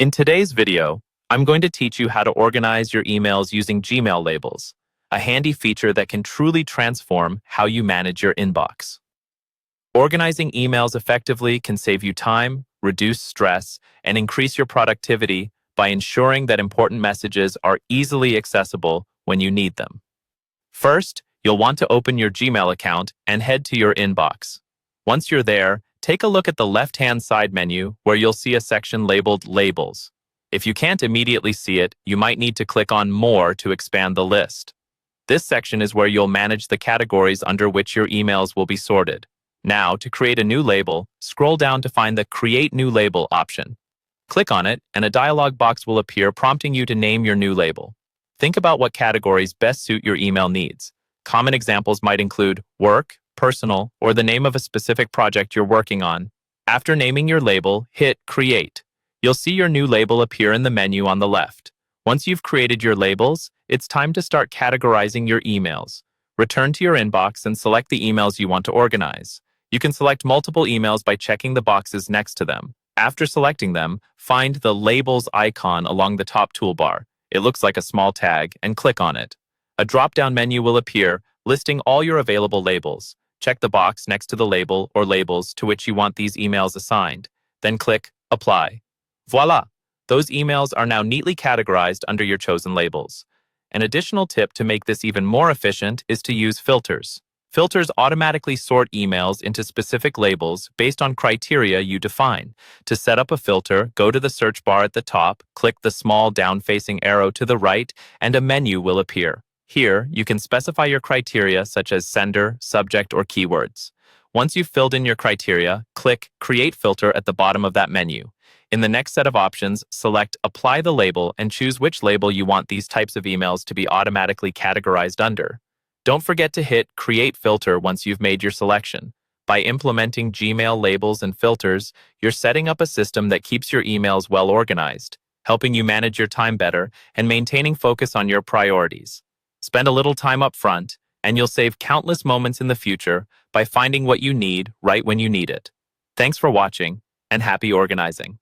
In today's video, I'm going to teach you how to organize your emails using Gmail labels, a handy feature that can truly transform how you manage your inbox. Organizing emails effectively can save you time, reduce stress, and increase your productivity by ensuring that important messages are easily accessible when you need them. First, you'll want to open your Gmail account and head to your inbox. Once you're there, take a look at the left-hand side menu where you'll see a section labeled Labels. If you can't immediately see it, you might need to click on More to expand the list. This section is where you'll manage the categories under which your emails will be sorted. Now, to create a new label, scroll down to find the Create New Label option. Click on it, and a dialog box will appear prompting you to name your new label. Think about what categories best suit your email needs. Common examples might include work, personal, or the name of a specific project you're working on. After naming your label, hit Create. You'll see your new label appear in the menu on the left. Once you've created your labels, it's time to start categorizing your emails. Return to your inbox and select the emails you want to organize. You can select multiple emails by checking the boxes next to them. After selecting them, find the Labels icon along the top toolbar. It looks like a small tag, and click on it. A drop-down menu will appear, listing all your available labels. Check the box next to the label or labels to which you want these emails assigned. Then click Apply. Voila! Those emails are now neatly categorized under your chosen labels. An additional tip to make this even more efficient is to use filters. Filters automatically sort emails into specific labels based on criteria you define. To set up a filter, go to the search bar at the top, click the small down-facing arrow to the right, and a menu will appear. Here, you can specify your criteria such as sender, subject, or keywords. Once you've filled in your criteria, click Create Filter at the bottom of that menu. In the next set of options, select Apply the label and choose which label you want these types of emails to be automatically categorized under. Don't forget to hit Create Filter once you've made your selection. By implementing Gmail labels and filters, you're setting up a system that keeps your emails well organized, helping you manage your time better and maintaining focus on your priorities. Spend a little time up front, and you'll save countless moments in the future by finding what you need right when you need it. Thanks for watching, and happy organizing.